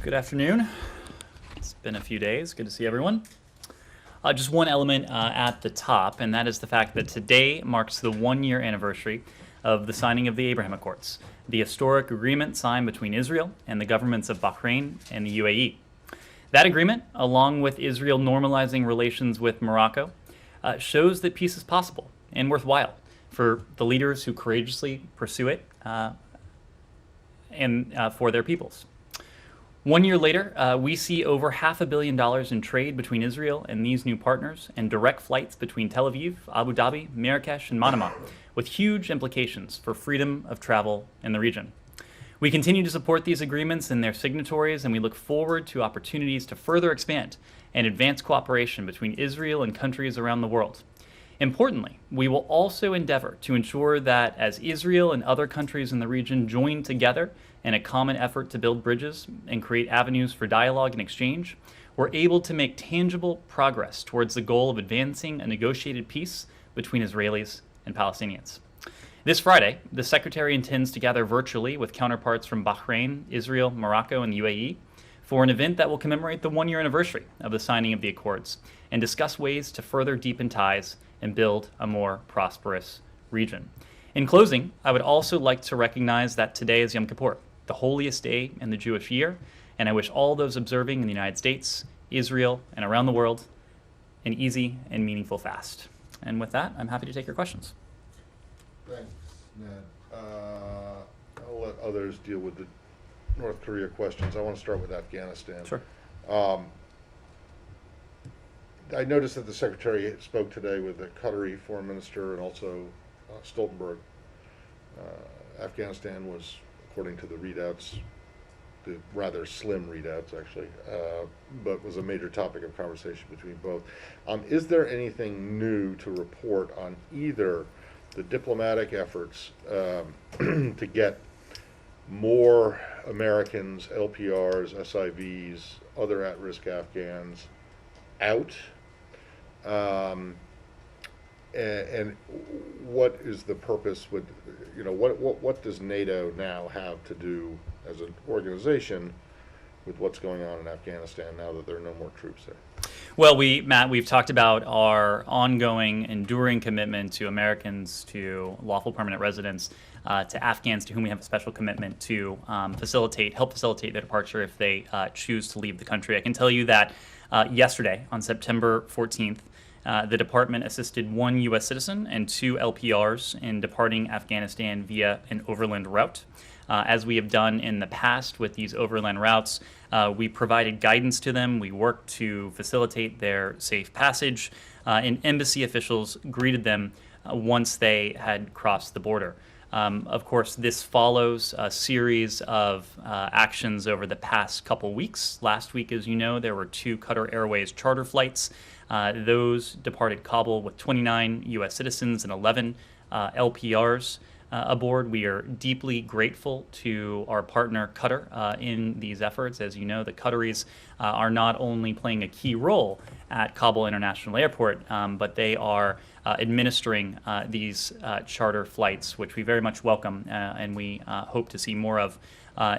Good afternoon. It's been a few days. Good to see everyone. Just one element at the top, and that is the fact that today marks the one-year anniversary of the signing of the Abraham Accords, the historic agreement signed between Israel and the governments of Bahrain and the UAE. That agreement, along with Israel normalizing relations with Morocco, shows that peace is possible and worthwhile for the leaders who courageously pursue it and for their peoples. 1 year later, we see over $500 million in trade between Israel and these new partners and direct flights between Tel Aviv, Abu Dhabi, Marrakesh, and Manama, with huge implications for freedom of travel in the region. We continue to support these agreements and their signatories, and we look forward to opportunities to further expand and advance cooperation between Israel and countries around the world. Importantly, we will also endeavor to ensure that as Israel and other countries in the region join together in a common effort to build bridges and create avenues for dialogue and exchange, we're able to make tangible progress towards the goal of advancing a negotiated peace between Israelis and Palestinians. This Friday, the Secretary intends to gather virtually with counterparts from Bahrain, Israel, Morocco, and the UAE for an event that will commemorate the one-year anniversary of the signing of the Accords and discuss ways to further deepen ties and build a more prosperous region. In closing, I would also like to recognize that today is Yom Kippur, the holiest day in the Jewish year, and I wish all those observing in the United States, Israel, and around the world an easy and meaningful fast. And with that, I'm happy to take your questions. Thanks, Ned. I'll let others deal with the North Korea questions. I want to start with Afghanistan. Sure. I noticed that the Secretary spoke today with the Qatari Foreign Minister and also Stoltenberg. Afghanistan was, according to the readouts, the rather slim readouts actually, but was a major topic of conversation between both. Is there anything new to report on either the diplomatic efforts to get more Americans, LPRs, SIVs, other at-risk Afghans out? And what is the purpose with, what does NATO now have to do as an organization with what's going on in Afghanistan now that there are no more troops there? Well, Matt, we've talked about our ongoing, enduring commitment to Americans, to lawful permanent residents, to Afghans to whom we have a special commitment to help facilitate their departure if they choose to leave the country. I can tell you that yesterday, on September 14th, the department assisted one U.S. citizen and two LPRs in departing Afghanistan via an overland route. As we have done in the past with these overland routes, we provided guidance to them. We worked to facilitate their safe passage, and embassy officials greeted them once they had crossed the border. Of course, this follows a series of actions over the past couple weeks. Last week, as you know, there were 2 Qatar Airways charter flights. Those departed Kabul with 29 U.S. citizens and 11 LPRs aboard. We are deeply grateful to our partner Qatar in these efforts. As you know, the Qataris are not only playing a key role at Kabul International Airport, but they are administering these charter flights, which we very much welcome and we hope to see more of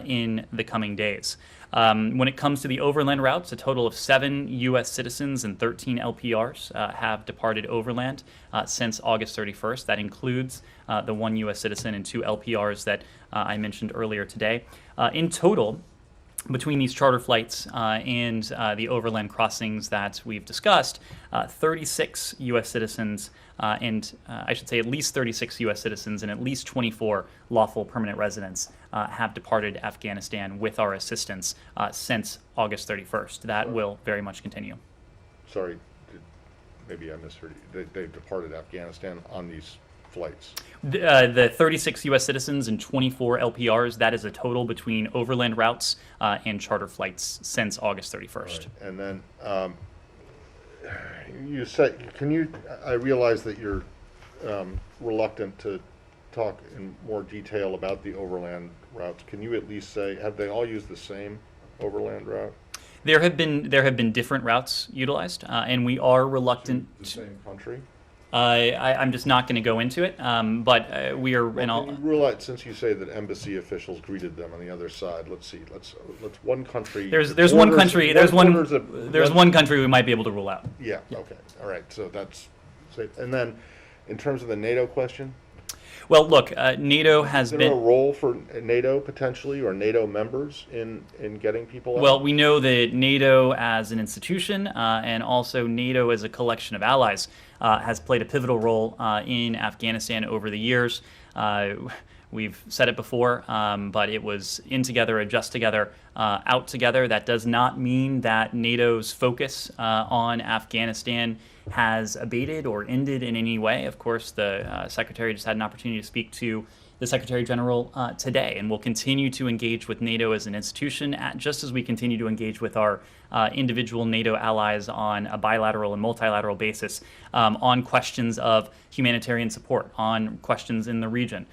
in the coming days. When it comes to the overland routes, a total of 7 U.S. citizens and 13 LPRs have departed overland since August 31st. That includes the 1 U.S. citizen and 2 LPRs that I mentioned earlier today. In total, between these charter flights and the overland crossings that we've discussed, 36 U.S. citizens and I should say at least 36 U.S. citizens and at least 24 lawful permanent residents have departed Afghanistan with our assistance since August 31st. That will very much continue. Sorry, maybe I misheard you. They've departed Afghanistan on these flights. The 36 U.S. citizens and 24 LPRs, that is a total between overland routes and charter flights since August 31st. Right. And then you said, I realize that you're reluctant to talk in more detail about the overland routes. Can you at least say, have they all used the same overland route? There have been different routes utilized, and we are reluctant. The same country? I'm just not going to go into it, but we are in Well, all. can you rule out, since you say that embassy officials greeted them on the other side, let's see, let's one country. There's one borders- country. There's one country we might be able to rule out. Yeah, okay, all right, so that's safe. And then, in terms of the NATO question, Well, look, NATO has is there a been. role for NATO potentially, or NATO members in getting people out? Well, we know that NATO as an institution and also NATO as a collection of allies has played a pivotal role in Afghanistan over the years. We've said it before, but it was in together, adjust together, out together. That does not mean that NATO's focus on Afghanistan has abated or ended in any way. Of course, the Secretary just had an opportunity to speak to the Secretary General today, and we'll continue to engage with NATO as an institution, just as we continue to engage with our individual NATO allies on a bilateral and multilateral basis on questions of humanitarian support, on questions in the region,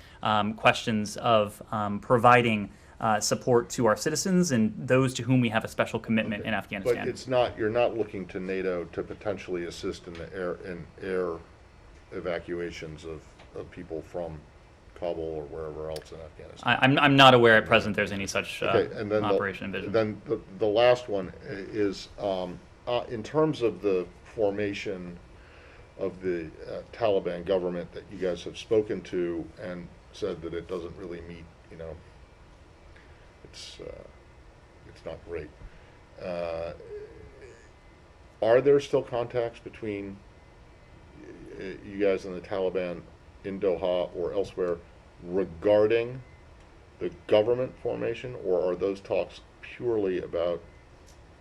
questions of providing support to our citizens and those to whom we have a special commitment in Afghanistan. But it's not, you're not looking to NATO to potentially assist in the air evacuations of people from Kabul or wherever else in Afghanistan. I'm not aware at present there's any such Okay, and then operation envisioned. Then the last one is in terms of the formation of the Taliban government that you guys have spoken to and said that it doesn't really meet, it's not great. Are there still contacts between you guys and the Taliban in Doha or elsewhere regarding the government formation, or are those talks purely about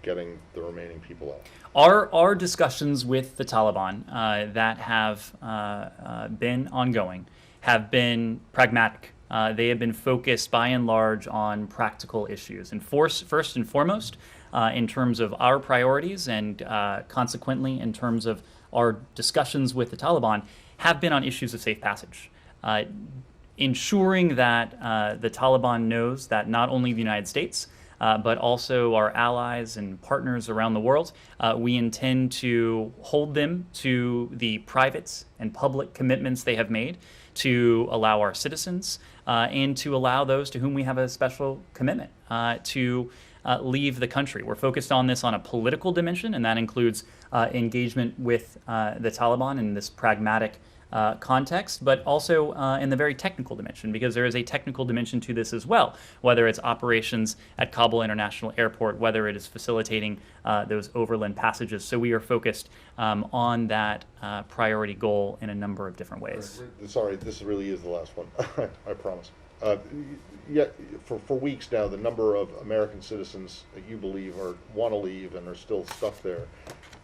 getting the remaining people out? Our discussions with the Taliban that have been ongoing have been pragmatic. They have been focused by and large on practical issues. And first and foremost, in terms of our priorities and consequently in terms of our discussions with the Taliban, have been on issues of safe passage. Ensuring that the Taliban knows that not only the United States, but also our allies and partners around the world, we intend to hold them to the private and public commitments they have made to allow our citizens and to allow those to whom we have a special commitment to leave the country. We're focused on this on a political dimension, and that includes engagement with the Taliban in this pragmatic context, but also in the very technical dimension, because there is a technical dimension to this as well, whether it's operations at Kabul International Airport, whether it is facilitating those overland passages. So we are focused on that priority goal in a number of different ways. Sorry, this really is the last one. I promise. Yeah, for weeks now, the number of American citizens that you believe want to leave and are still stuck there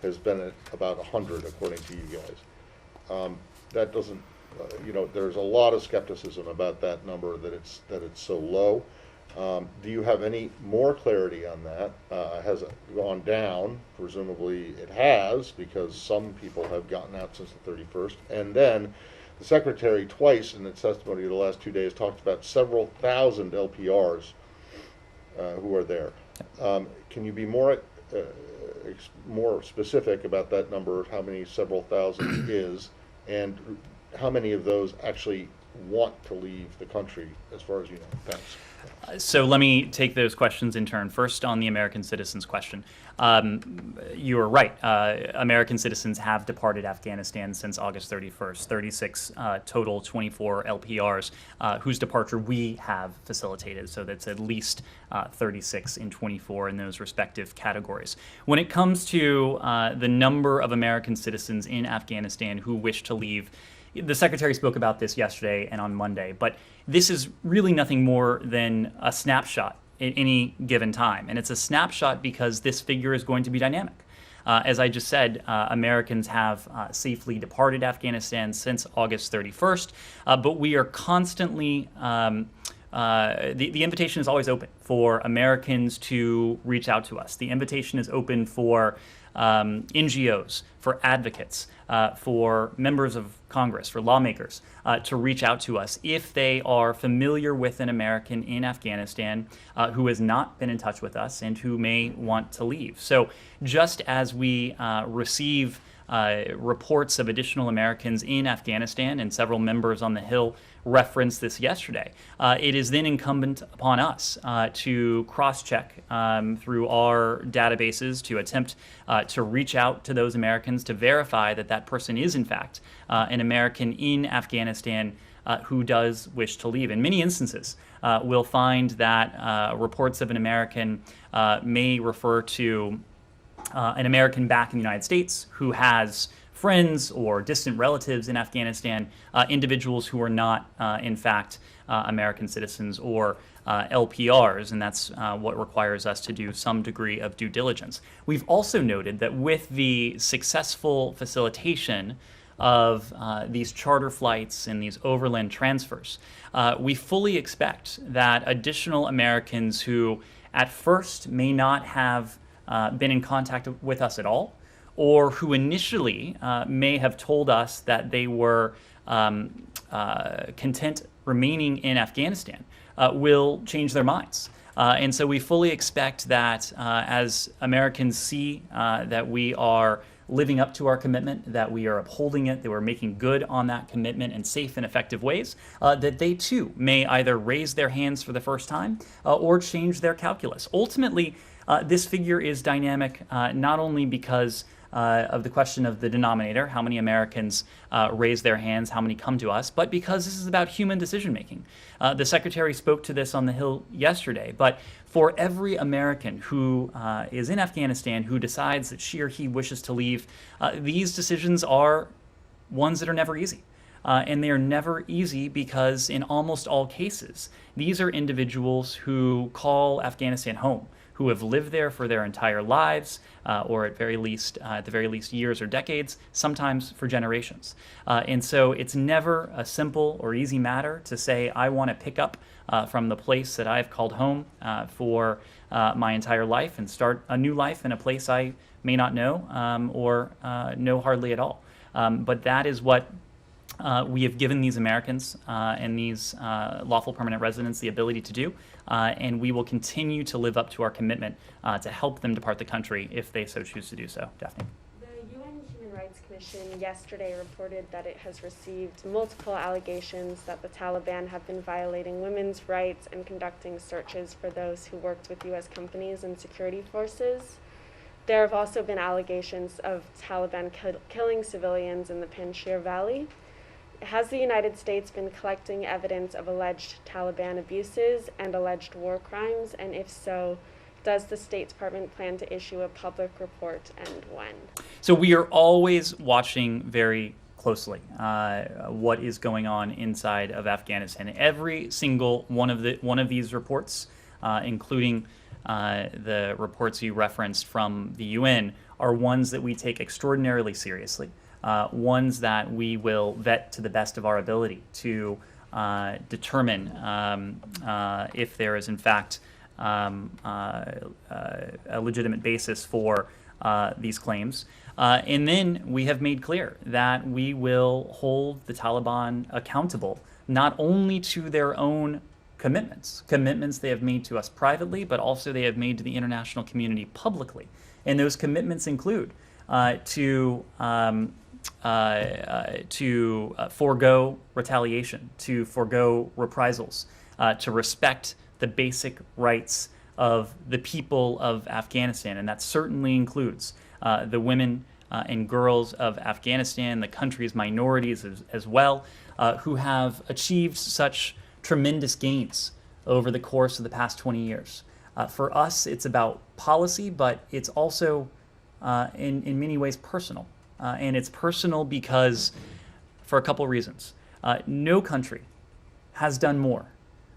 has been at about 100, according to you guys. That doesn't, there's a lot of skepticism about that number, that it's so low. Do you have any more clarity on that? Has it gone down? Presumably it has, because some people have gotten out since the 31st. And then the Secretary twice in its testimony the last 2 days talked about several thousand LPRs who are there. Can you be more specific about that number, how many several thousand is, and how many of those actually want to leave the country, as far as you know? Thanks. So let me take those questions in turn. First, on the American citizens question. You are right. American citizens have departed Afghanistan since August 31st, 36 total, 24 LPRs, whose departure we have facilitated. So that's at least 36 in 24 in those respective categories. When it comes to the number of American citizens in Afghanistan who wish to leave, the Secretary spoke about this yesterday and on Monday, but this is really nothing more than a snapshot at any given time. And it's a snapshot because this figure is going to be dynamic. As I just said, Americans have safely departed Afghanistan since August 31st, but we are constantly, the invitation is always open for Americans to reach out to us. The invitation is open for NGOs, for advocates, for members of Congress, for lawmakers to reach out to us if they are familiar with an American in Afghanistan who has not been in touch with us and who may want to leave. So just as we receive reports of additional Americans in Afghanistan, and several members on the Hill referenced this yesterday. It is then incumbent upon us to cross-check through our databases to attempt to reach out to those Americans to verify that that person is in fact an American in Afghanistan who does wish to leave. In many instances, we'll find that reports of an American may refer to an American back in the United States who has friends or distant relatives in Afghanistan, individuals who are not, in fact, American citizens or LPRs, and that's what requires us to do some degree of due diligence. We've also noted that with the successful facilitation of these charter flights and these overland transfers, we fully expect that additional Americans who at first may not have been in contact with us at all, or who initially may have told us that they were content remaining in Afghanistan, will change their minds. And so we fully expect that as Americans see that we are living up to our commitment, that we are upholding it, that we're making good on that commitment in safe and effective ways, that they too may either raise their hands for the first time or change their calculus. Ultimately, this figure is dynamic not only because of the question of the denominator, how many Americans raise their hands, how many come to us, but because this is about human decision making. The Secretary spoke to this on the Hill yesterday, but for every American who is in Afghanistan who decides that she or he wishes to leave, these decisions are ones that are never easy. And they are never easy because in almost all cases, these are individuals who call Afghanistan home, who have lived there for their entire lives, or at the very least years or decades, sometimes for generations. And so it's never a simple or easy matter to say, I want to pick up from the place that I've called home for my entire life and start a new life in a place I may not know or know hardly at all. But that is what we have given these Americans and these lawful permanent residents the ability to do, and we will continue to live up to our commitment to help them depart the country if they so choose to do so. Daphne. The UN Human Rights Commission yesterday reported that it has received multiple allegations that the Taliban have been violating women's rights and conducting searches for those who worked with U.S. companies and security forces. There have also been allegations of Taliban killing civilians in the Panjshir Valley. Has the United States been collecting evidence of alleged Taliban abuses and alleged war crimes? And if so, does the State Department plan to issue a public report, and when? So we are always watching very closely what is going on inside of Afghanistan. Every single one of these reports, including the reports you referenced from the UN, are ones that we take extraordinarily seriously. Ones that we will vet to the best of our ability to determine if there is in fact a legitimate basis for these claims. And then we have made clear that we will hold the Taliban accountable not only to their own commitments they have made to us privately, but also they have made to the international community publicly. And those commitments include to forego retaliation, to forego reprisals, to respect the basic rights of the people of Afghanistan. And that certainly includes the women and girls of Afghanistan, the country's minorities as well, who have achieved such tremendous gains over the course of the past 20 years. For us, it's about policy, but it's also in many ways personal. And it's personal because, for a couple reasons. No country has done more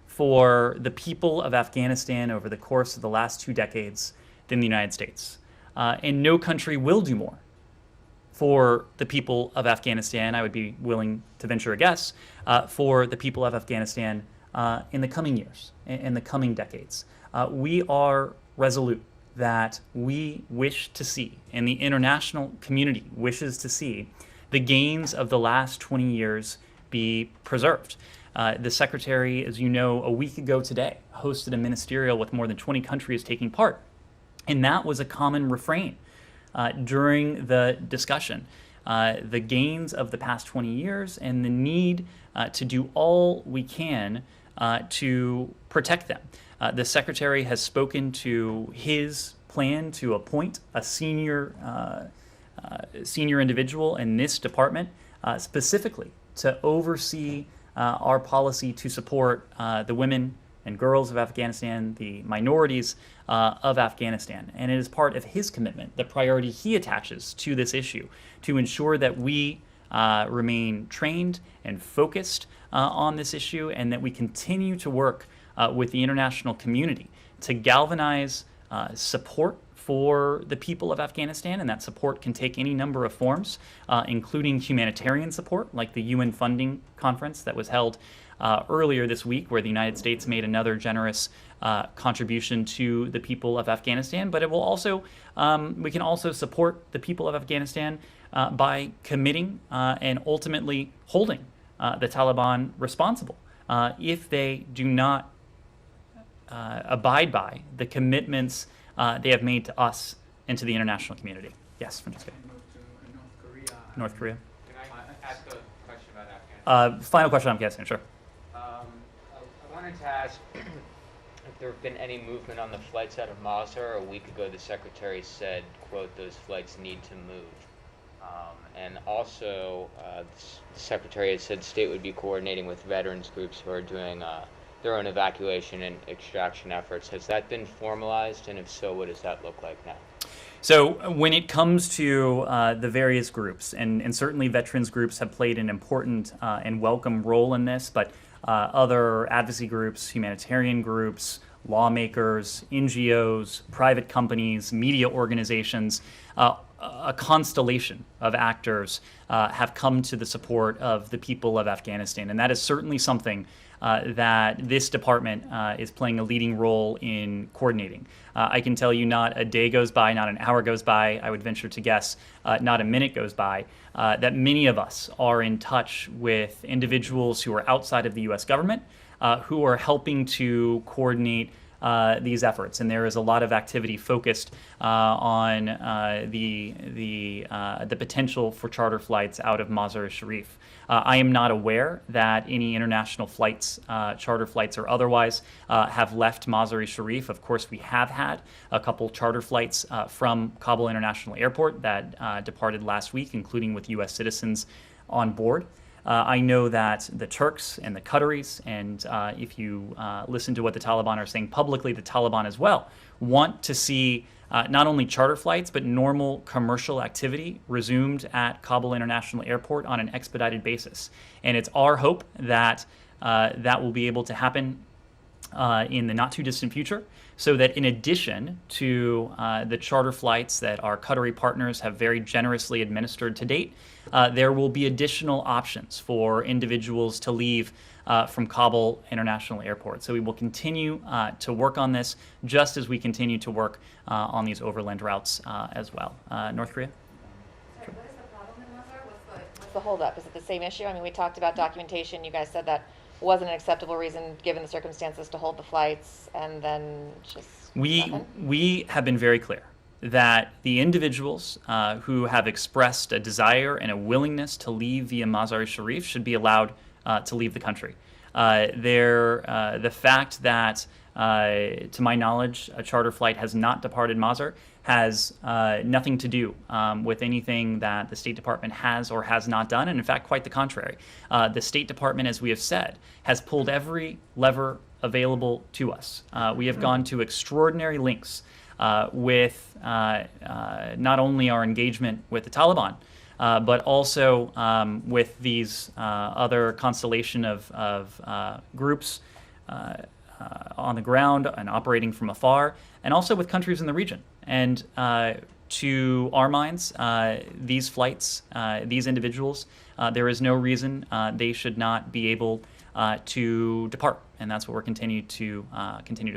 for the people of Afghanistan over the course of the last 2 decades than the United States. And no country will do more for the people of Afghanistan, I would be willing to venture a guess, for the people of Afghanistan in the coming years, in the coming decades. We are resolute that we wish to see, and the international community wishes to see, the gains of the last 20 years be preserved. The Secretary, as you know, a week ago today, hosted a ministerial with more than 20 countries taking part. And that was a common refrain during the discussion. The gains of the past 20 years and the need to do all we can to protect them. The Secretary has spoken to his plan to appoint a senior individual in this department specifically to oversee our policy to support the women and girls of Afghanistan, the minorities of Afghanistan. And it is part of his commitment, the priority he attaches to this issue, to ensure that we remain trained and focused on this issue, and that we continue to work with the international community to galvanize support for the people of Afghanistan. And that support can take any number of forms, including humanitarian support, like the UN funding conference that was held earlier this week, where the United States made another generous contribution to the people of Afghanistan. But it will also, we can also support the people of Afghanistan by committing and ultimately holding the Taliban responsible if they do not abide by the commitments they have made to us and to the international community. Yes, Francesca. North Korea. Can I ask a question about Afghanistan? Final question on Afghanistan, sure. I wanted to ask if there have been any movement on the flights out of Mazar. A week ago, the Secretary said, quote, those flights need to move. And also, the Secretary had said state would be coordinating with veterans groups who are doing their own evacuation and extraction efforts. Has that been formalized? And if so, what does that look like now? So when it comes to the various groups, and certainly veterans groups have played an important and welcome role in this, but other advocacy groups, humanitarian groups, lawmakers, NGOs, private companies, media organizations, a constellation of actors have come to the support of the people of Afghanistan. And that is certainly something that this department is playing a leading role in coordinating. I can tell you not a day goes by, not an hour goes by, I would venture to guess not a minute goes by, that many of us are in touch with individuals who are outside of the U.S. government who are helping to coordinate these efforts. And there is a lot of activity focused on the potential for charter flights out of Mazar-e-Sharif. I am not aware that any international flights, charter flights or otherwise, have left Mazar-e-Sharif. Of course, we have had a couple charter flights from Kabul International Airport that departed last week, including with U.S. citizens on board. I know that the Turks and the Qataris, and if you listen to what the Taliban are saying publicly, the Taliban as well, want to see not only charter flights, but normal commercial activity resumed at Kabul International Airport on an expedited basis. And it's our hope that that will be able to happen in the not too distant future, so that in addition to the charter flights that our Qatari partners have very generously administered to date, there will be additional options for individuals to leave from Kabul International Airport. So we will continue to work on this, just as we continue to work on these overland routes as well. North Korea? Sorry, what is the problem in Mazar? What's the holdup? Is it the same issue? I mean, we talked about documentation. You guys said that wasn't an acceptable reason, given the circumstances, to hold the flights, and then just nothing? We have been very clear that the individuals who have expressed a desire and a willingness to leave via Mazar-e-Sharif should be allowed to leave the country. The fact that, to my knowledge, a charter flight has not departed Mazar has nothing to do with anything that the State Department has or has not done, and in fact, quite the contrary. The State Department, as we have said, has pulled every lever available to us. We have gone to extraordinary lengths with not only our engagement with the Taliban, but also with these other constellation of groups on the ground and operating from afar, and also with countries in the region. And to our minds, these flights, these individuals, there is no reason they should not be able to depart, and that's what we're continue to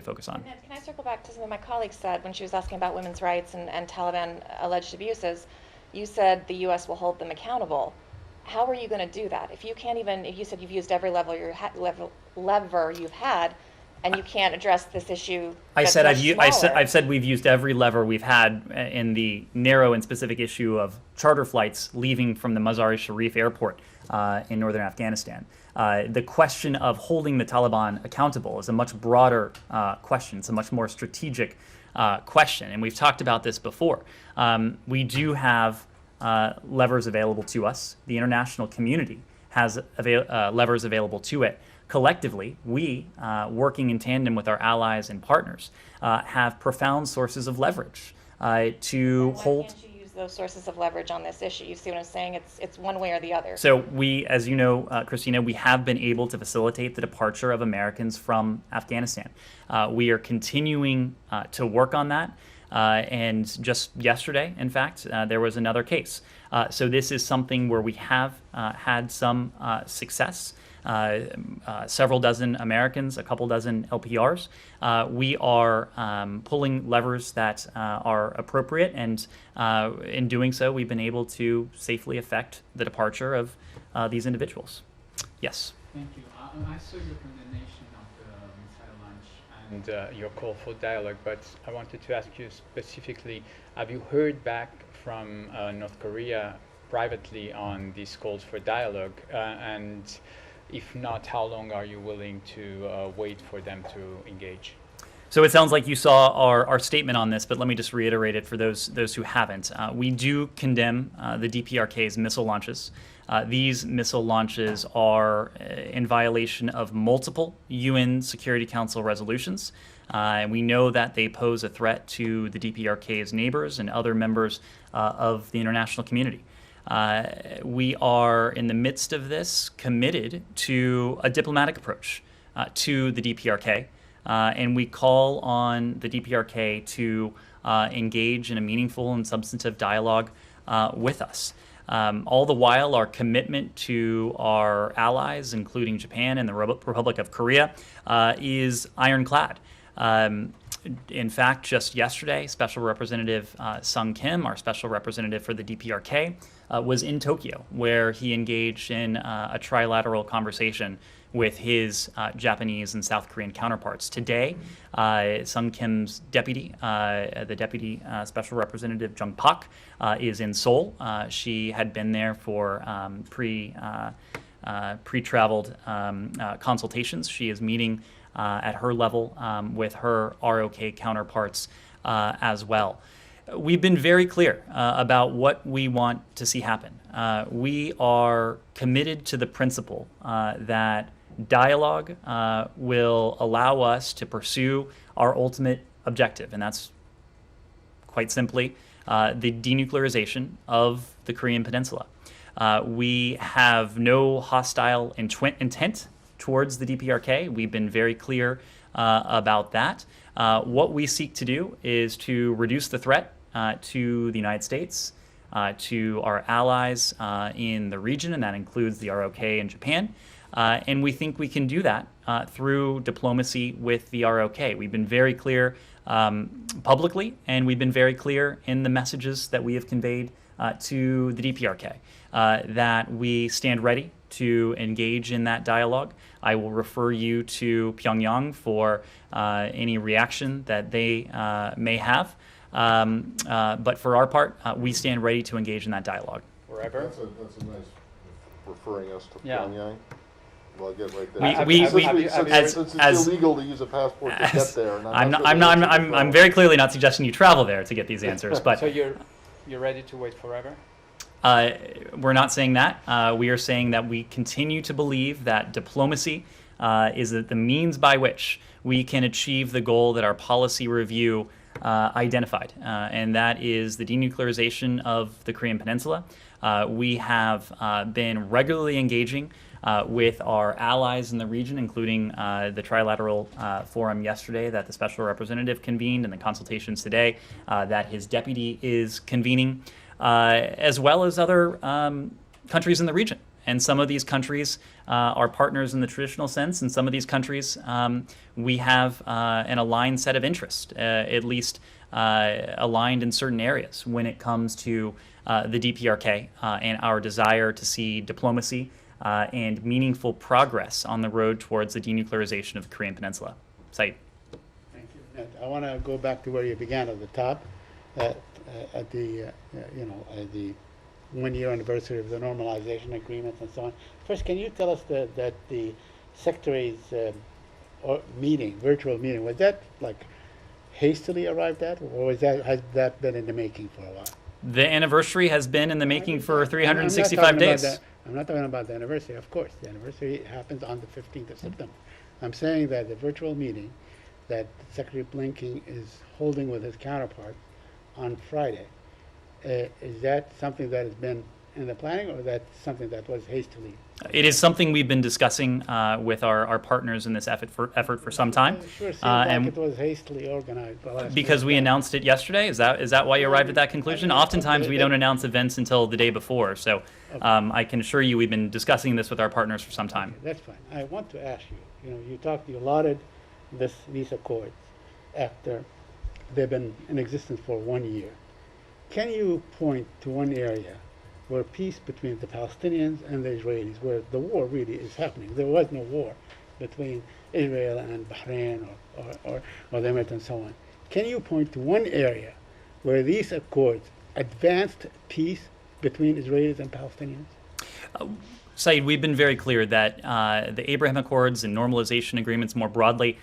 focus on. And can I circle back to something my colleague said when she was asking about women's rights and Taliban alleged abuses? You said the U.S. will hold them accountable. How are you going to do that? If you can't even, if you said you've used every lever you've had, and you can't address this issue. I that's said much smaller. I've said we've used every lever we've had in the narrow and specific issue of charter flights leaving from the Mazar-e-Sharif airport in northern Afghanistan. The question of holding the Taliban accountable is a much broader question. It's a much more strategic question, and we've talked about this before. We do have levers available to us. The international community has levers available to it. Collectively, we, working in tandem with our allies and partners, have profound sources of leverage to Why hold. can't you use those sources of leverage on this issue? You see what I'm saying? It's one way or the other. So we, as you know, Christina, we have been able to facilitate the departure of Americans from Afghanistan. We are continuing to work on that. And just yesterday, in fact, there was another case. So this is something where we have had some success. Several dozen Americans, a couple dozen LPRs. We are pulling levers that are appropriate, and in doing so, we've been able to safely effect the departure of these individuals. Yes. Thank you. I saw your condemnation of the missile launch and your call for dialogue, but I wanted to ask you specifically, have you heard back from North Korea privately on these calls for dialogue? And if not, how long are you willing to wait for them to engage? So it sounds like you saw our statement on this, but let me just reiterate it for those who haven't. We do condemn the DPRK's missile launches. These missile launches are in violation of multiple UN Security Council resolutions. And we know that they pose a threat to the DPRK's neighbors and other members of the international community. We are in the midst of this committed to a diplomatic approach to the DPRK, and we call on the DPRK to engage in a meaningful and substantive dialogue with us. All the while, our commitment to our allies, including Japan and the Republic of Korea, is ironclad. In fact, just yesterday, Special Representative Sung Kim, our special representative for the DPRK, was in Tokyo, where he engaged in a trilateral conversation with his Japanese and South Korean counterparts. Today, Sung Kim's deputy, the deputy special representative Jung Pak, is in Seoul. She had been there for pre-traveled consultations. She is meeting at her level with her ROK counterparts as well. We've been very clear about what we want to see happen. We are committed to the principle that dialogue will allow us to pursue our ultimate objective, and that's quite simply the denuclearization of the Korean Peninsula. We have no hostile intent towards the DPRK. We've been very clear about that. What we seek to do is to reduce the threat to the United States, to our allies in the region, and that includes the ROK and Japan. And we think we can do that through diplomacy with the ROK. We've been very clear publicly, and we've been very clear in the messages that we have conveyed to the DPRK that we stand ready to engage in that dialogue. I will refer you to Pyongyang for any reaction that they may have. But for our part, we stand ready to engage in that dialogue. Forever? That's a nice referring us to Yeah. Pyongyang. Well, I get right there. Since it's illegal to use a passport to get there. And I'm very clearly not suggesting you travel there to get these answers, but So you're ready to wait forever? we're not saying that. We are saying that we continue to believe that diplomacy is the means by which we can achieve the goal that our policy review identified, and that is the denuclearization of the Korean Peninsula. We have been regularly engaging with our allies in the region, including the trilateral forum yesterday that the special representative convened and the consultations today that his deputy is convening, as well as other countries in the region. And some of these countries are partners in the traditional sense, and some of these countries we have an aligned set of interests, at least aligned in certain areas when it comes to the DPRK and our desire to see diplomacy and meaningful progress on the road towards the denuclearization of the Korean Peninsula. Said. Thank you. Ned, I want to go back to where you began at the top, at the the 1-year anniversary of the normalization agreement and so on. First, can you tell us that the secretary's virtual meeting, was that like hastily arrived at, or has that been in the making for a while? The anniversary has been in the making for 365 I'm not days. I'm not talking about the anniversary, of course. The anniversary happens on the 15th of September. I'm saying that the virtual meeting that Secretary Blinken is holding with his counterpart on Friday, is that something that has been in the planning, or that something that was hastily? It is something we've been discussing with our partners in this effort for some time. It sure seems and like it was hastily organized. The last because we minute. announced it yesterday, is that why you arrived at that conclusion? Oftentimes we don't announce events until the day before, so I can assure you we've been discussing this with our partners for some time. That's fine. I want to ask you, you lauded these accords after they've been in existence for 1 year. Can you point to one area where peace between the Palestinians and the Israelis, where the war really is happening? There was no war between Israel and Bahrain or the Emirates and so on. Can you point to one area where these accords advanced peace between Israelis and Palestinians? Said, we've been very clear that the Abraham Accords and normalization agreements more broadly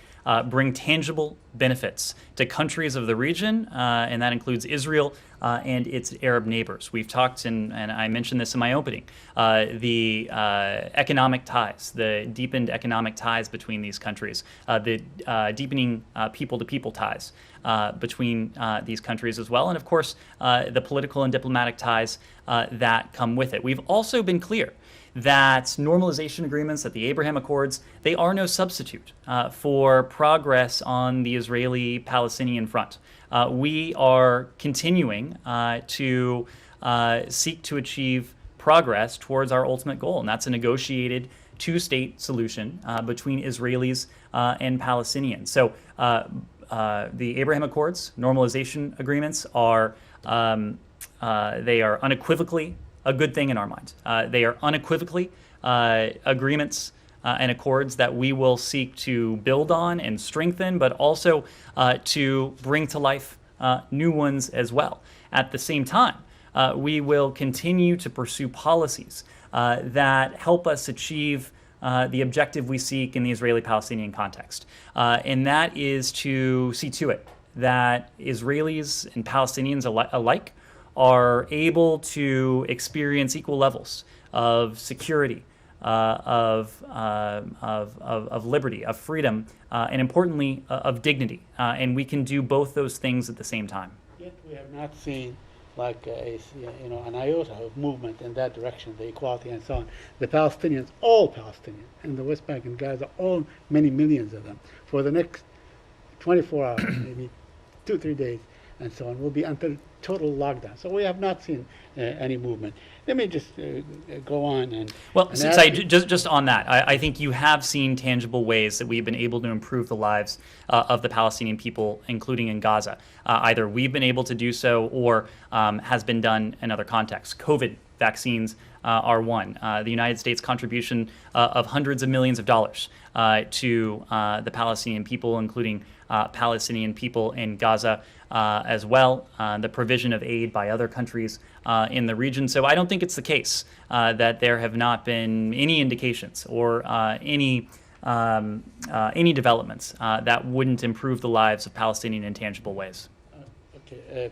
bring tangible benefits to countries of the region, and that includes Israel and its Arab neighbors. We've talked, and I mentioned this in my opening, the economic ties, the deepened economic ties between these countries, the deepening people-to-people ties between these countries as well, and of course, the political and diplomatic ties that come with it. We've also been clear that normalization agreements, that the Abraham Accords, they are no substitute for progress on the Israeli-Palestinian front. We are continuing to seek to achieve progress towards our ultimate goal, and that's a negotiated two-state solution between Israelis and Palestinians. So the Abraham Accords, normalization agreements, are they are unequivocally a good thing in our minds. They are unequivocally agreements and accords that we will seek to build on and strengthen, but also to bring to life new ones as well. At the same time, we will continue to pursue policies that help us achieve the objective we seek in the Israeli-Palestinian context. And that is to see to it that Israelis and Palestinians alike are able to experience equal levels of security, of liberty, of freedom, and importantly, of dignity. And we can do both those things at the same time. Yet we have not seen like an iota of movement in that direction, the equality and so on. The Palestinians, all Palestinians, in the West Bank and Gaza, all many millions of them, for the next 24 hours, maybe 2-3 days, and so on, will be under total lockdown. So we have not seen any movement. Let me just go on and... Well, just on that, I think you have seen tangible ways that we've been able to improve the lives of the Palestinian people, including in Gaza. Either we've been able to do so or has been done in other contexts. COVID vaccines are one. The United States contribution of hundreds of millions of dollars to the Palestinian people, including Palestinian people in Gaza as well, the provision of aid by other countries in the region. So I don't think it's the case that there have not been any indications or any developments that wouldn't improve the lives of Palestinians in tangible ways. The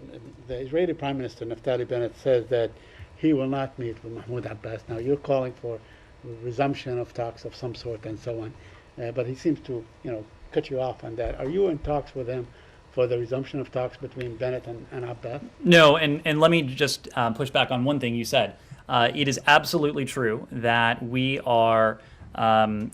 Israeli Prime Minister Naftali Bennett says that he will not meet with Mahmoud Abbas. Now you're calling for resumption of talks of some sort and so on, but he seems to, cut you off on that. Are you in talks with him for the resumption of talks between Bennett and Abbas? No, and let me just push back on one thing you said. It is absolutely true that we are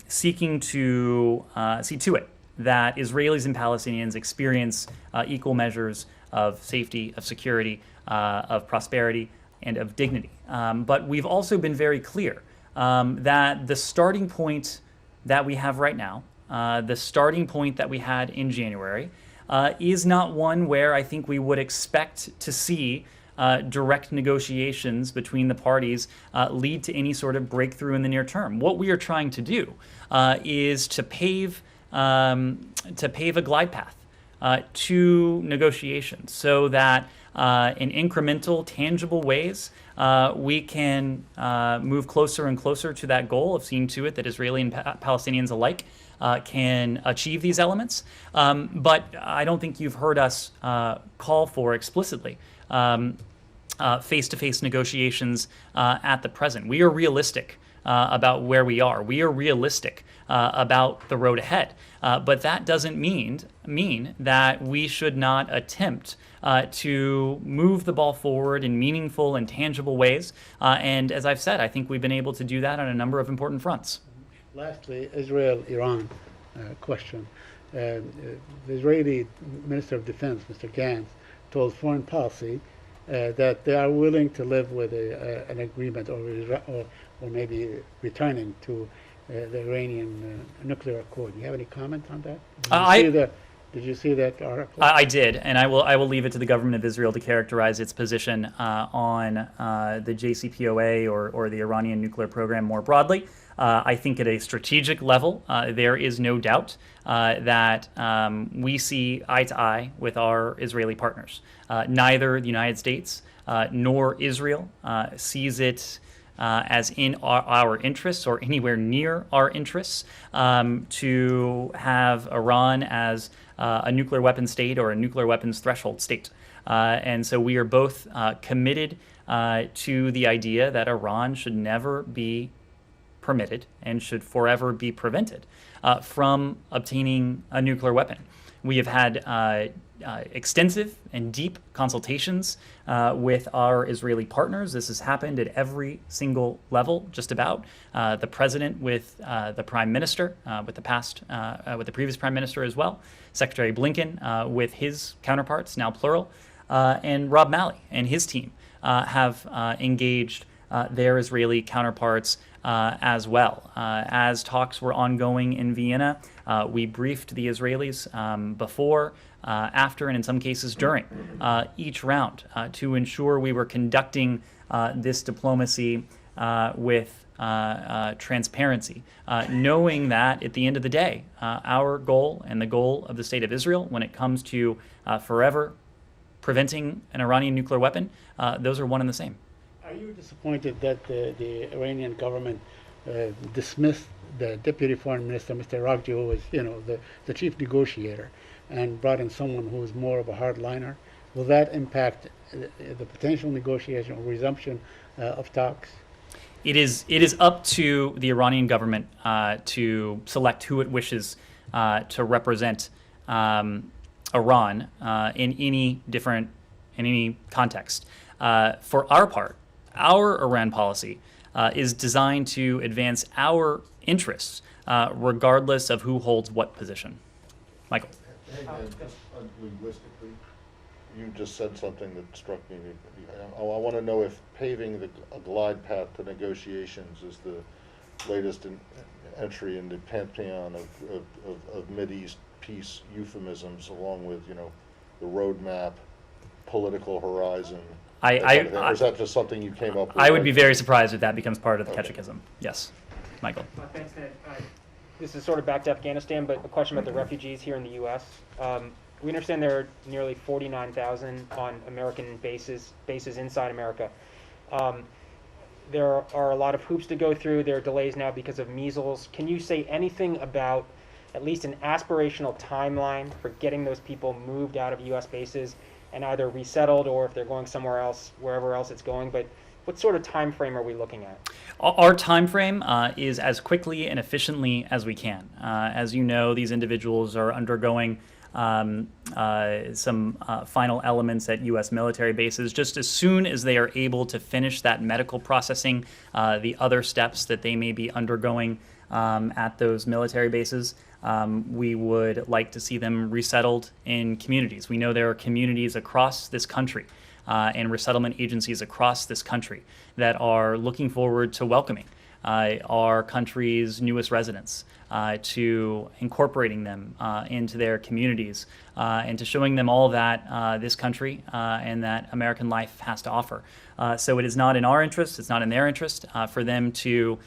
seeking to see to it that Israelis and Palestinians experience equal measures of safety, of security, of prosperity, and of dignity. But we've also been very clear that the starting point that we have right now, the starting point that we had in January, is not one where I think we would expect to see direct negotiations between the parties lead to any sort of breakthrough in the near term. What we are trying to do is to pave to pave a glide path to negotiations, so that in incremental, tangible ways we can move closer and closer to that goal of seeing to it that Israeli and Palestinians alike can achieve these elements. But I don't think you've heard us call for explicitly face-to-face negotiations at the present. We are realistic about where we are. We are realistic about the road ahead. But that doesn't mean that we should not attempt to move the ball forward in meaningful and tangible ways. And as I've said, I think we've been able to do that on a number of important fronts. Lastly, Israel-Iran question. The Israeli Minister of Defense, Mr. Gantz, told Foreign Policy that they are willing to live with an agreement or maybe returning to the Iranian nuclear accord. Do you have any comment on that? Did you see that article? I did, and I will leave it to the government of Israel to characterize its position on the JCPOA or the Iranian nuclear program more broadly. I think at a strategic level, there is no doubt that we see eye to eye with our Israeli partners. Neither the United States nor Israel sees it as in our interests or anywhere near our interests to have Iran as a nuclear weapon state or a nuclear weapons threshold state. And so we are both committed to the idea that Iran should never be permitted and should forever be prevented from obtaining a nuclear weapon. We have had extensive and deep consultations with our Israeli partners. This has happened at every single level, just about. The president with the prime minister, with the previous prime minister as well. Secretary Blinken with his counterparts, now plural, and Rob Malley and his team have engaged their Israeli counterparts as well. As talks were ongoing in Vienna, we briefed the Israelis before, after, and in some cases during each round to ensure we were conducting this diplomacy with transparency, knowing that at the end of the day, our goal and the goal of the State of Israel when it comes to forever preventing an Iranian nuclear weapon, those are one and the same. Are you disappointed that the Iranian government dismissed the deputy foreign minister, Mr. Raghji, who was, the chief negotiator, and brought in someone who was more of a hardliner? Will that impact the potential negotiation or resumption of talks? It is up to the Iranian government to select who it wishes to represent Iran in any context. For our part, our Iran policy is designed to advance our interests, regardless of who holds what position. Michael. Hey, man, just linguistically, you just said something that struck me. I want to know if paving a glide path to negotiations is the latest entry in the pantheon of Mideast peace euphemisms, along with, the roadmap, political horizon. Or is that just something you came up with? I would be very surprised if that becomes part of the catechism. Yes. Michael. Thanks, Ned. This is sort of back to Afghanistan, but a question about the refugees here in the U.S. We understand there are nearly 49,000 on American bases inside America. There are a lot of hoops to go through. There are delays now because of measles. Can you say anything about at least an aspirational timeline for getting those people moved out of U.S. bases and either resettled, or if they're going somewhere else, wherever else it's going? But what sort of time frame are we looking at? Our time frame is as quickly and efficiently as we can. As you know, these individuals are undergoing some final elements at U.S. military bases. Just as soon as they are able to finish that medical processing, the other steps that they may be undergoing at those military bases, we would like to see them resettled in communities. We know there are communities across this country and resettlement agencies across this country that are looking forward to welcoming our country's newest residents, to incorporating them into their communities, and to showing them all that this country and that American life has to offer. So it is not in our interest, it's not in their interest for them to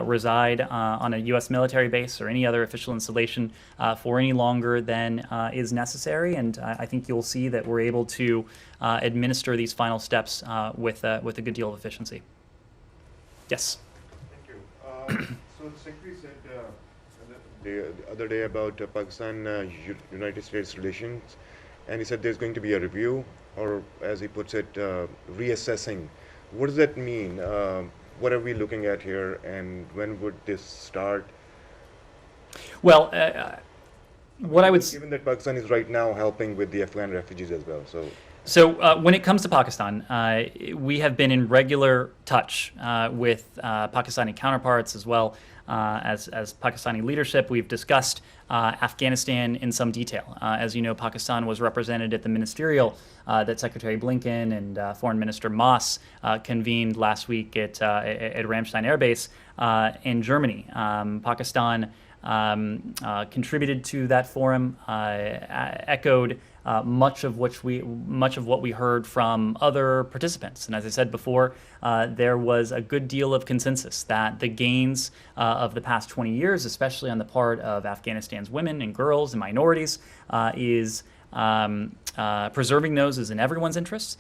reside on a U.S. military base or any other official installation for any longer than is necessary. And I think you'll see that we're able to administer these final steps with a good deal of efficiency. Yes? Thank you. So the Secretary said the other day about Pakistan-United States relations, and he said there's going to be a review, or as he puts it, reassessing. What does that mean? What are we looking at here, and when would this start? Well, what I would... Given that Pakistan is right now helping with the Afghan refugees as well, so... So when it comes to Pakistan, we have been in regular touch with Pakistani counterparts as well as Pakistani leadership. We've discussed Afghanistan in some detail. As you know, Pakistan was represented at the ministerial that Secretary Blinken and Foreign Minister Moss convened last week at Ramstein Air Base in Germany. Pakistan contributed to that forum, echoed much of what we heard from other participants. And as I said before, there was a good deal of consensus that the gains of the past 20 years, especially on the part of Afghanistan's women and girls and minorities, is preserving those is in everyone's interest,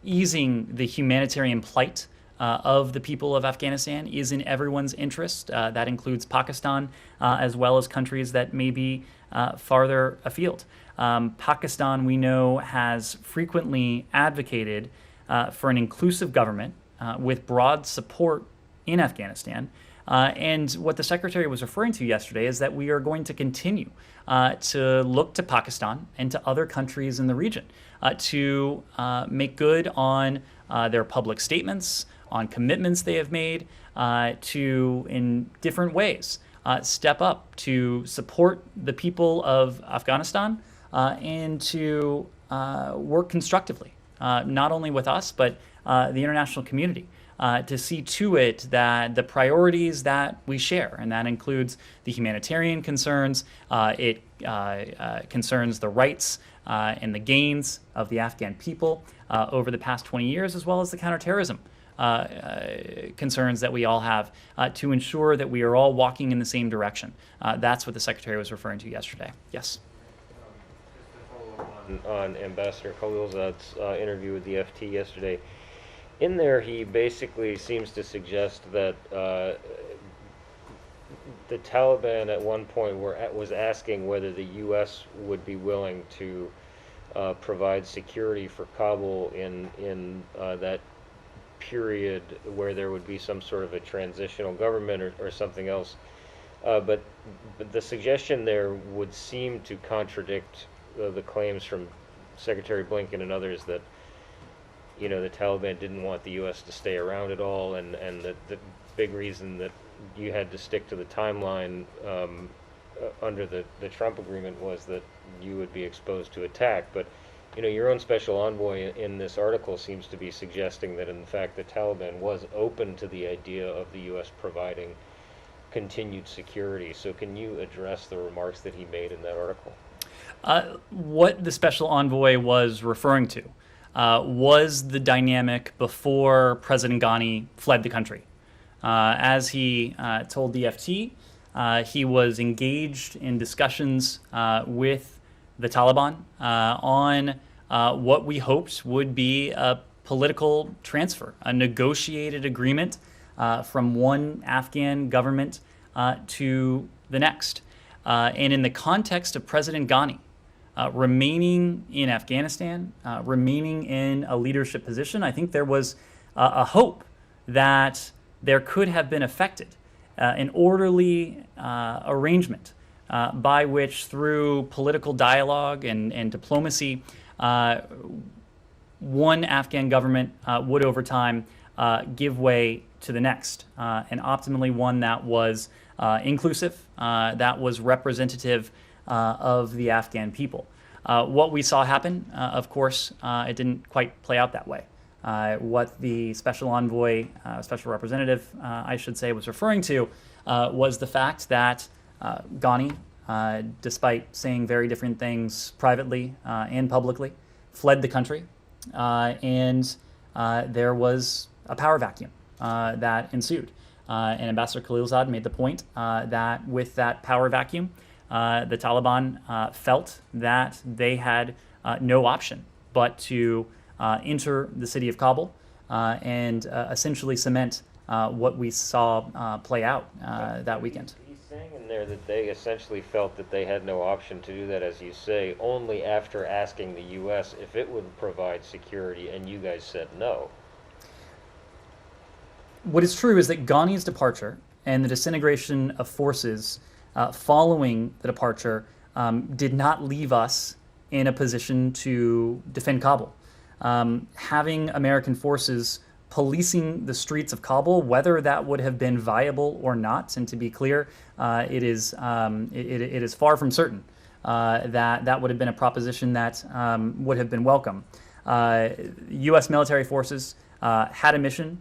easing the humanitarian plight of the people of Afghanistan is in everyone's interest. That includes Pakistan as well as countries that may be farther afield. Pakistan, we know, has frequently advocated for an inclusive government with broad support in Afghanistan. And what the Secretary was referring to yesterday is that we are going to continue to look to Pakistan and to other countries in the region to make good on their public statements, on commitments they have made to, in different ways, step up to support the people of Afghanistan and to work constructively, not only with us, but the international community, to see to it that the priorities that we share, and that includes the humanitarian concerns, it concerns the rights and the gains of the Afghan people over the past 20 years, as well as the counterterrorism concerns that we all have, to ensure that we are all walking in the same direction. That's what the Secretary was referring to yesterday. Yes? Just to follow up on Ambassador Khalilzad's interview with the FT yesterday, in there he basically seems to suggest that the Taliban at one point was asking whether the U.S. would be willing to provide security for Kabul in that period where there would be some sort of a transitional government or something else. But the suggestion there would seem to contradict the claims from Secretary Blinken and others that, you know, the Taliban didn't want the U.S. to stay around at all, and the big reason that you had to stick to the timeline under the Trump agreement was that you would be exposed to attack. But you know, your own special envoy in this article seems to be suggesting that, in fact, the Taliban was open to the idea of the U.S. providing continued security. So can you address the remarks that he made in that article? What the special envoy was referring to was the dynamic before President Ghani fled the country. As he told the FT, he was engaged in discussions with the Taliban on what we hoped would be a political transfer, a negotiated agreement from one Afghan government to the next. And in the context of President Ghani remaining in Afghanistan, remaining in a leadership position, I think there was a hope that there could have been effected an orderly arrangement by which, through political dialogue and diplomacy, one Afghan government would over time give way to the next, and optimally one that was inclusive, that was representative of the Afghan people. What we saw happen, of course, it didn't quite play out that way. What the special envoy, special representative, I should say, was referring to was the fact that Ghani, despite saying very different things privately and publicly, fled the country, and there was a power vacuum that ensued. And Ambassador Khalilzad made the point that with that power vacuum, the Taliban felt that they had no option but to enter the city of Kabul and essentially cement what we saw play out that weekend. He's saying in there that they essentially felt that they had no option to do that, as you say, only after asking the U.S. if it would provide security, and you guys said no. What is true is that Ghani's departure and the disintegration of forces following the departure did not leave us in a position to defend Kabul. Having American forces policing the streets of Kabul, whether that would have been viable or not, and to be clear, it is far from certain that would have been a proposition that would have been welcome. U.S. military forces had a mission.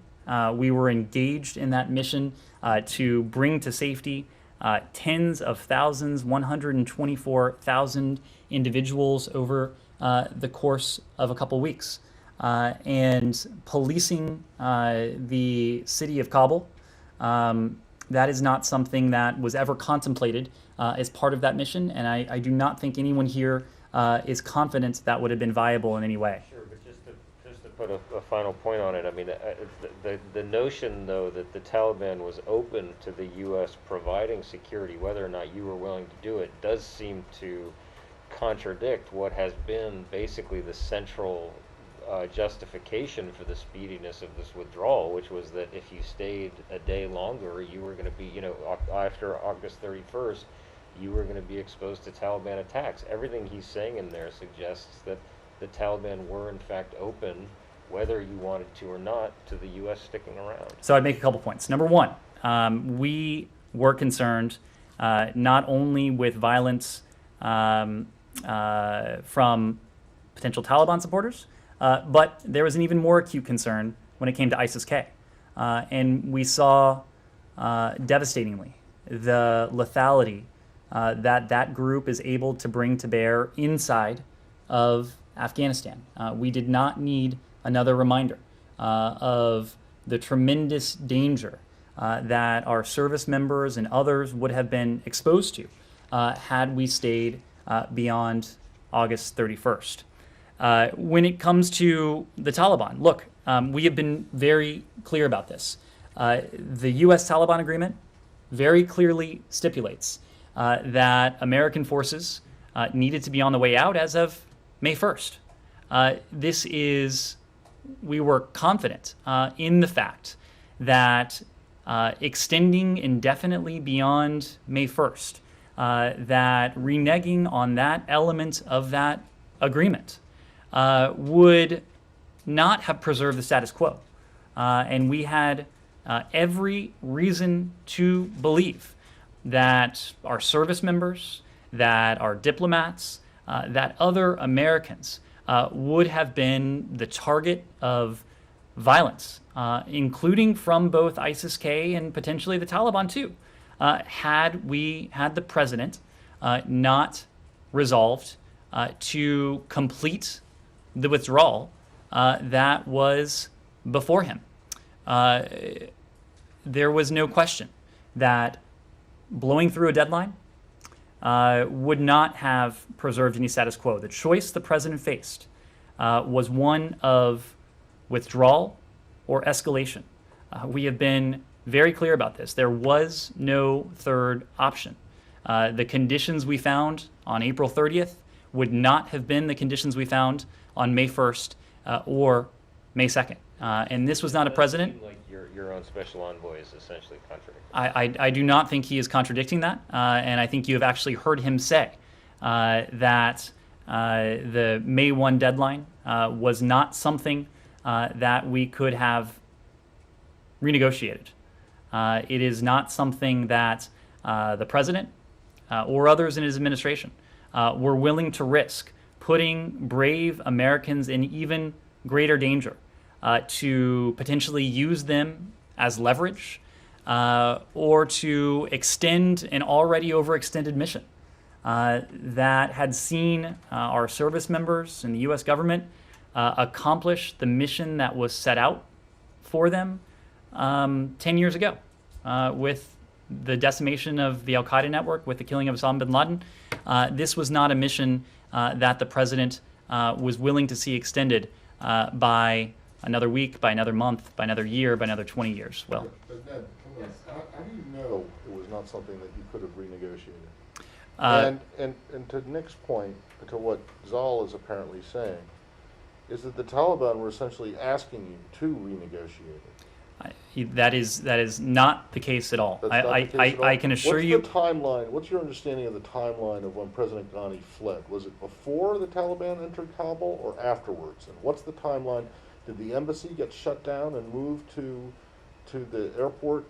We were engaged in that mission to bring to safety tens of thousands, 124,000 individuals over the course of a couple weeks. And policing the city of Kabul, that is not something that was ever contemplated as part of that mission, and I do not think anyone here is confident that would have been viable in any way. Sure, but just to put a final point on it, I mean, the notion, though, that the Taliban was open to the U.S. providing security, whether or not you were willing to do it, does seem to contradict what has been basically the central justification for the speediness of this withdrawal, which was that if you stayed a day longer, you were going to be, after August 31st, you were going to be exposed to Taliban attacks. Everything he's saying in there suggests that the Taliban were in fact open, whether you wanted to or not, to the U.S. sticking around. So I'd make a couple points. Number one, we were concerned not only with violence from potential Taliban supporters, but there was an even more acute concern when it came to ISIS-K. And we saw devastatingly the lethality that group is able to bring to bear inside of Afghanistan. We did not need another reminder of the tremendous danger that our service members and others would have been exposed to had we stayed beyond August 31st. When it comes to the Taliban, look, we have been very clear about this. The U.S. Taliban agreement very clearly stipulates that American forces needed to be on the way out as of May 1st. We were confident in the fact that extending indefinitely beyond May 1st, that reneging on that element of that agreement would not have preserved the status quo. And we had every reason to believe that our service members, that our diplomats, that other Americans would have been the target of violence, including from both ISIS-K and potentially the Taliban too, had the president not resolved to complete the withdrawal that was before him. There was no question that blowing through a deadline would not have preserved any status quo. The choice the president faced was one of withdrawal or escalation. We have been very clear about this. There was no third option. The conditions we found on April 30th would not have been the conditions we found on May 1st or May 2nd. And this was not a president. It seemed like your own special envoy is essentially contradicting. I do not think he is contradicting that. And I think you have actually heard him say that the May 1 deadline was not something that we could have renegotiated. It is not something that the president or others in his administration were willing to risk putting brave Americans in even greater danger to potentially use them as leverage or to extend an already overextended mission that had seen our service members and the U.S. government accomplish the mission that was set out for them 10 years ago with the decimation of the Al-Qaeda network, with the killing of Osama bin Laden. This was not a mission that the president was willing to see extended by another week, by another month, by another year, by another 20 years. Well, But Ned, how do you know it was not something that you could have renegotiated? And to Nick's point, to what Zal is apparently saying, is that the Taliban were essentially asking you to renegotiate it. that is not the case at all. That's not the case at all? I can assure you. What's the timeline? What's your understanding of the timeline of when President Ghani fled? Was it before the Taliban entered Kabul or afterwards? And what's the timeline? Did the embassy get shut down and moved to the airport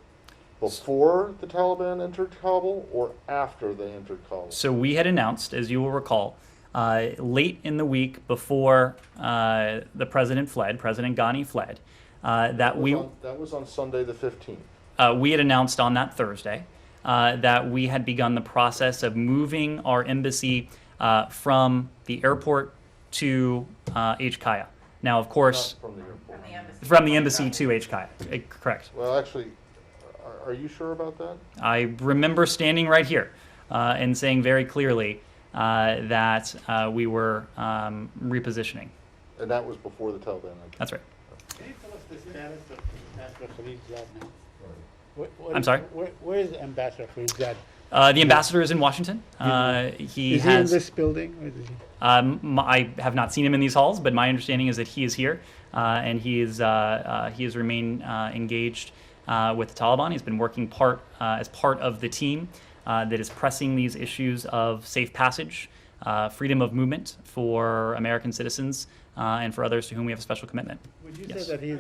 before the Taliban entered Kabul or after they entered Kabul? So we had announced, as you will recall, late in the week before the president fled, President Ghani fled, that was on Sunday the 15th. We had announced on that Thursday that we had begun the process of moving our embassy from the airport to HKaya. Now, of course, Not from the airport. from the embassy to HKaya. Correct. Well, actually, are you sure about that? I remember standing right here and saying very clearly that we were repositioning. And that was before the Taliban entered. That's right. Can you tell us the status of Ambassador Khalid Zad now? I'm sorry? Where is Ambassador Khalid Zad? The ambassador is in Washington. Is he in this building? Or is he? I have not seen him in these halls, but my understanding is that he is here, and he has remained engaged with the Taliban. He's been working as part of the team that is pressing these issues of safe passage, freedom of movement for American citizens, and for others to whom we have a special commitment. Would you Yes. say that he's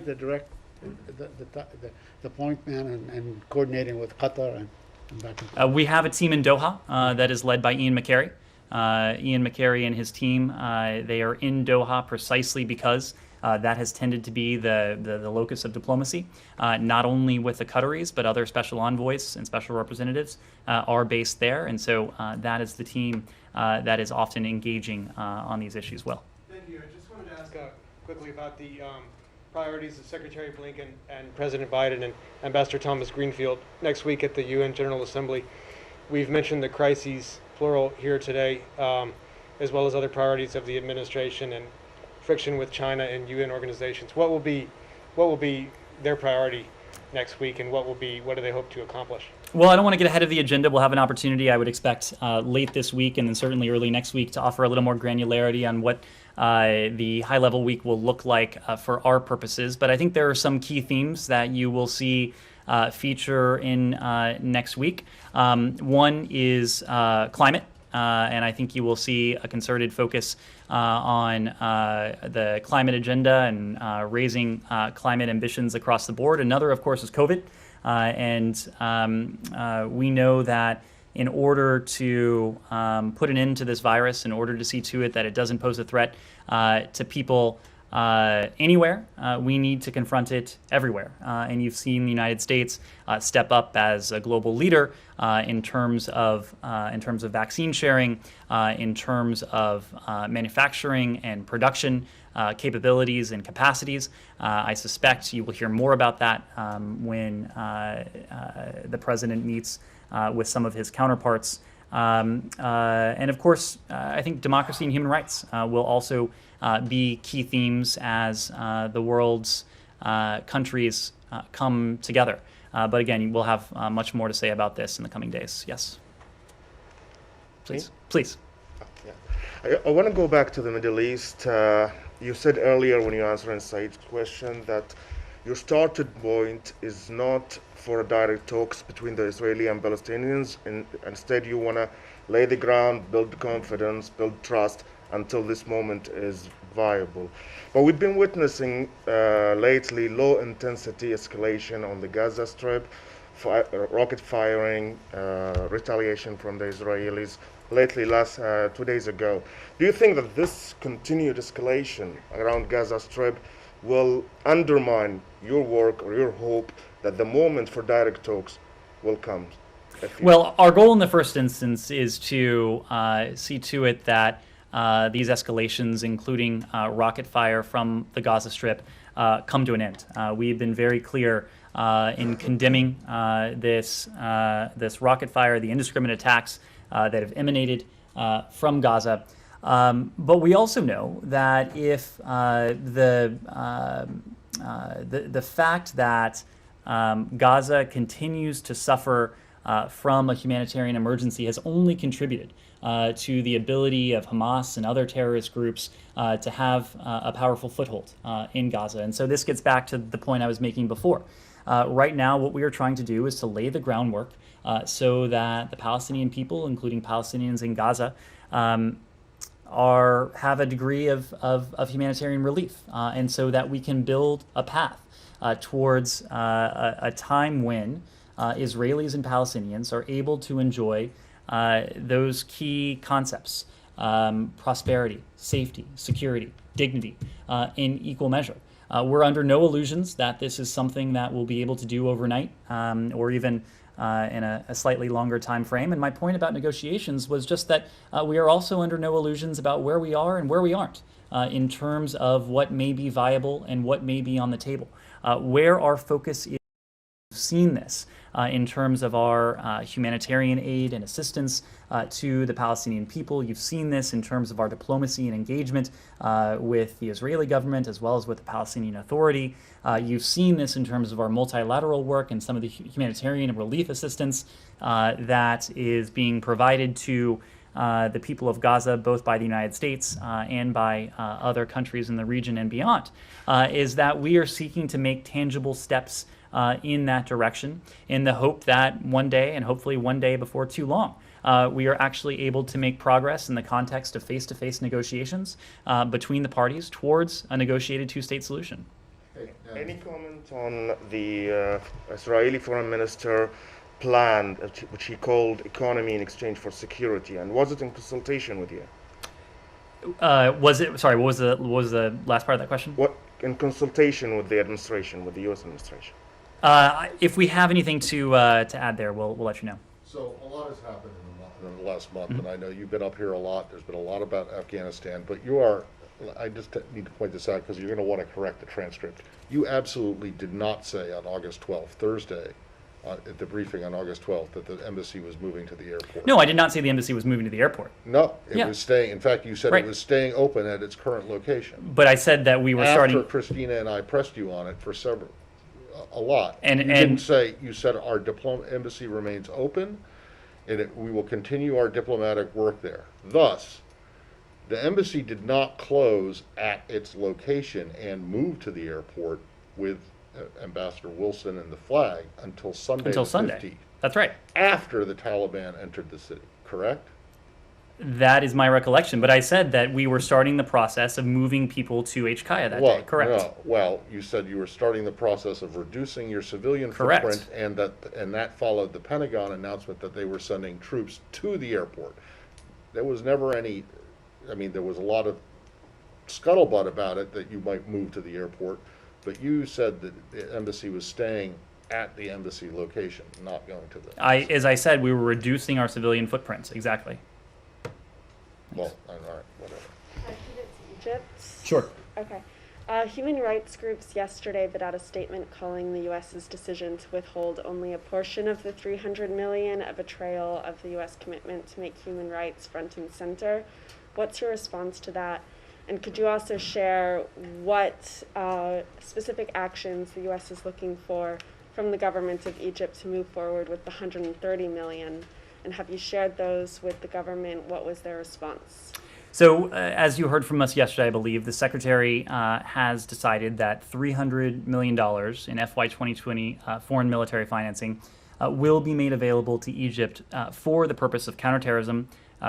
the point man and coordinating with Qatar and back and forth? We have a team in Doha that is led by Ian McCary. Ian McCary and his team, they are in Doha precisely because that has tended to be the locus of diplomacy, not only with the Qataris, but other special envoys and special representatives are based there. And so that is the team that is often engaging on these issues well. Thank you. I just wanted to ask quickly about the priorities of Secretary Blinken and President Biden and Ambassador Thomas Greenfield next week at the UN General Assembly. We've mentioned the crises, plural, here today, as well as other priorities of the administration and friction with China and UN organizations. What will be their priority next week, and what do they hope to accomplish? Well, I don't want to get ahead of the agenda. We'll have an opportunity, I would expect, late this week and then certainly early next week to offer a little more granularity on what the high-level week will look like for our purposes. But I think there are some key themes that you will see feature in next week. One is climate. And I think you will see a concerted focus on the climate agenda and raising climate ambitions across the board. Another, of course, is COVID. We know that in order to put an end to this virus, in order to see to it that it doesn't pose a threat to people anywhere, we need to confront it everywhere. And you've seen the United States step up as a global leader in terms of vaccine sharing, in terms of manufacturing and production capabilities and capacities. I suspect you will hear more about that when the president meets with some of his counterparts. And of course, I think democracy and human rights will also be key themes as the world's countries come together. But again, we'll have much more to say about this in the coming days. Yes. Please. Please. Yeah. I want to go back to the Middle East. You said earlier when you answered Said's question that your starting point is not for direct talks between the Israeli and Palestinians, and instead you want to lay the ground, build confidence, build trust until this moment is viable. But we've been witnessing lately low-intensity escalation on the Gaza Strip, rocket firing, retaliation from the Israelis. Lately, 2 days ago. Do you think that this continued escalation around Gaza Strip will undermine your work or your hope that the moment for direct talks will come? Well, our goal in the first instance is to see to it that these escalations, including rocket fire from the Gaza Strip, come to an end. We've been very clear in condemning this rocket fire, the indiscriminate attacks that have emanated from Gaza. But we also know that if the fact that Gaza continues to suffer from a humanitarian emergency has only contributed to the ability of Hamas and other terrorist groups to have a powerful foothold in Gaza. And so this gets back to the point I was making before. Right now, what we are trying to do is to lay the groundwork so that the Palestinian people, including Palestinians in Gaza, have a degree of humanitarian relief, and so that we can build a path towards a time when Israelis and Palestinians are able to enjoy those key concepts, prosperity, safety, security, dignity, in equal measure. We're under no illusions that this is something that we'll be able to do overnight, or even in a slightly longer time frame. And my point about negotiations was just that we are also under no illusions about where we are and where we aren't in terms of what may be viable and what may be on the table. Where our focus is, we've seen this in terms of our humanitarian aid and assistance to the Palestinian people. You've seen this in terms of our diplomacy and engagement with the Israeli government as well as with the Palestinian Authority. You've seen this in terms of our multilateral work and some of the humanitarian and relief assistance that is being provided to the people of Gaza, both by the United States and by other countries in the region and beyond, is that we are seeking to make tangible steps in that direction in the hope that one day, and hopefully one day before too long, we are actually able to make progress in the context of face-to-face negotiations between the parties towards a negotiated two-state solution. Any comment on the Israeli foreign minister plan, which he called economy in exchange for security, and was it in consultation with you? Was it? Sorry, what was the last part of that question? What, in consultation with the administration, with the U.S. administration? If we have anything to add there, we'll let you know. So a lot has happened in the last month, and I know you've been up here a lot. There's been a lot about Afghanistan, but you are, I just need to point this out because you're going to want to correct the transcript. You absolutely did not say on August 12th, Thursday, at the briefing on August 12th, that the embassy was moving to the airport. No, I did not say the embassy was moving to the airport. No, it was staying. In fact, you said Right. it was staying open at its current location. But I said that we were starting. After Christina and I pressed you on it for a lot. And- you and- didn't say, you said our embassy remains open, and we will continue our diplomatic work there. Thus, the embassy did not close at its location and move to the airport with Ambassador Wilson and the flag until Sunday. Until the Sunday. 15th, That's right. after the Taliban entered the city, correct? That is my recollection. But I said that we were starting the process of moving people to HKIA that day. Correct. No, well, you said you were starting the process of reducing your civilian Correct. footprint, and that followed the Pentagon announcement that they were sending troops to the airport. There was never any, I mean, there was a lot of scuttlebutt about it that you might move to the airport, but you said that the embassy was staying at the embassy location, not going to the. As I said, we were reducing our civilian footprints. Exactly. Well, all right, whatever. Can I pivot to Egypt? Sure. Okay. Human rights groups yesterday put out a statement calling the U.S.'s decision to withhold only a portion of the $300 million a betrayal of the U.S. commitment to make human rights front and center. What's your response to that? And could you also share what specific actions the U.S. is looking for from the government of Egypt to move forward with the $130 million? And have you shared those with the government? What was their response? So, as you heard from us yesterday, I believe, the Secretary has decided that $300 million in FY 2020 foreign military financing will be made available to Egypt for the purpose of counterterrorism,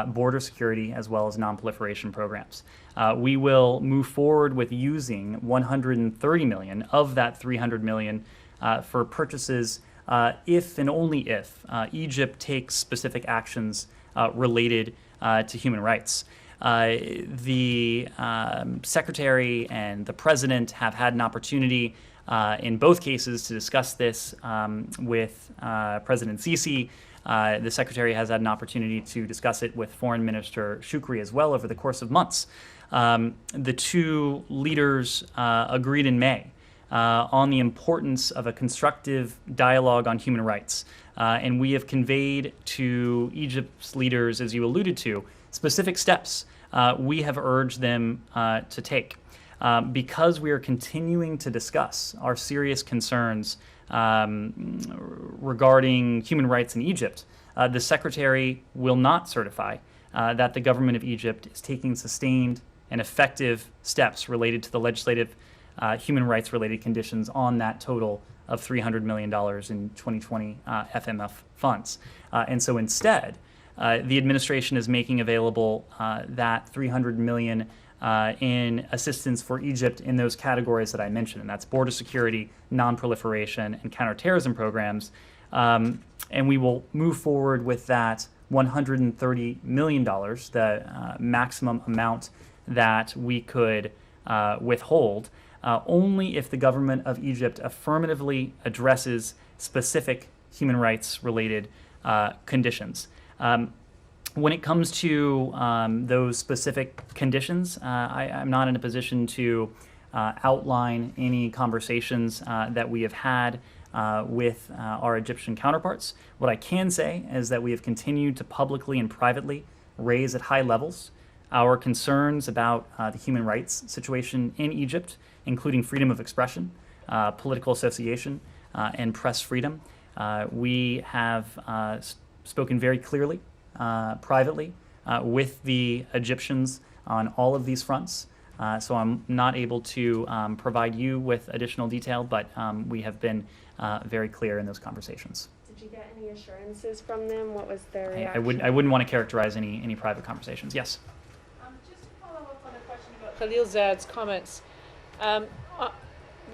border security, as well as non-proliferation programs. We will move forward with using $130 million of that $300 million for purchases if and only if Egypt takes specific actions related to human rights. The Secretary and the President have had an opportunity in both cases to discuss this with President Sisi. The Secretary has had an opportunity to discuss it with Foreign Minister Shukri as well over the course of months. The two leaders agreed in May on the importance of a constructive dialogue on human rights. And we have conveyed to Egypt's leaders, as you alluded to, specific steps we have urged them to take. Because we are continuing to discuss our serious concerns regarding human rights in Egypt, the Secretary will not certify that the government of Egypt is taking sustained and effective steps related to the legislative human rights related conditions on that total of $300 million in 2020 FMF funds. And so instead, the administration is making available that $300 million in assistance for Egypt in those categories that I mentioned, and that's border security, non-proliferation, and counterterrorism programs. And we will move forward with that $130 million, the maximum amount that we could withhold, only if the government of Egypt affirmatively addresses specific human rights related conditions. When it comes to those specific conditions, I'm not in a position to outline any conversations that we have had with our Egyptian counterparts. What I can say is that we have continued to publicly and privately raise at high levels our concerns about the human rights situation in Egypt, including freedom of expression, political association, and press freedom. We have spoken very clearly privately with the Egyptians on all of these fronts. So I'm not able to provide you with additional detail, but we have been very clear in those conversations. Did you get any assurances from them? What was their reaction? I wouldn't want to characterize any private conversations. Yes. Just to follow up on the question about Khalilzad's comments,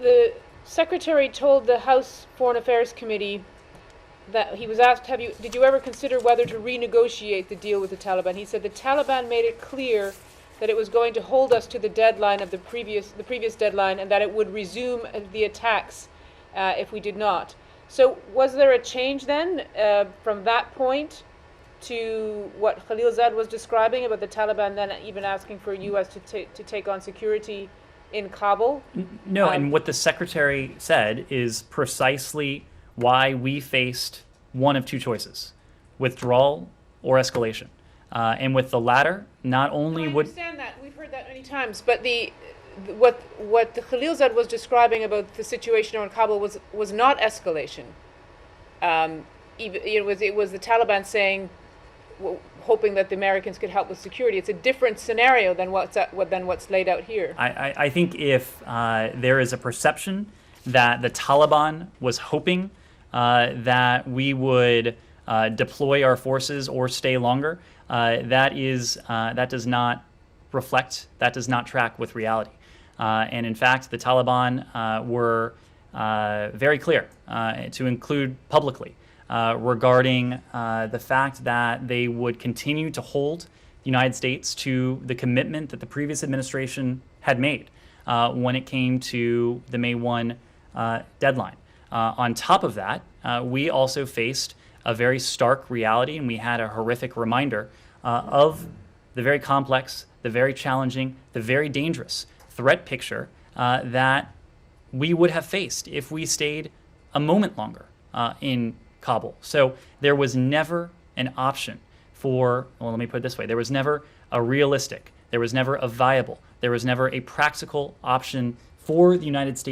the Secretary told the House Foreign Affairs Committee that he was asked, did you ever consider whether to renegotiate the deal with the Taliban? He said the Taliban made it clear that it was going to hold us to the deadline of the previous deadline, and that it would resume the attacks if we did not. So was there a change then from that point to what Khalilzad was describing about the Taliban then even asking for U.S. to take on security in Kabul? No, and what the Secretary said is precisely why we faced one of two choices: withdrawal or escalation. And with the latter, not only would... I understand that. We've heard that many times. But what the Khalilzad was describing about the situation around Kabul was not escalation. It was the Taliban saying, hoping that the Americans could help with security. It's a different scenario than what's laid out here. I think if there is a perception that the Taliban was hoping that we would deploy our forces or stay longer, that does not reflect, that does not track with reality. And in fact, the Taliban were very clear, to include publicly, regarding the fact that they would continue to hold the United States to the commitment that the previous administration had made when it came to the May 1 deadline. On top of that, we also faced a very stark reality, and we had a horrific reminder of the very complex, the very challenging, the very dangerous threat picture that we would have faced if we stayed a moment longer in Kabul. So there was never an option for, well, let me put it this way, there was never a realistic, there was never a viable, there was never a practical option for the United States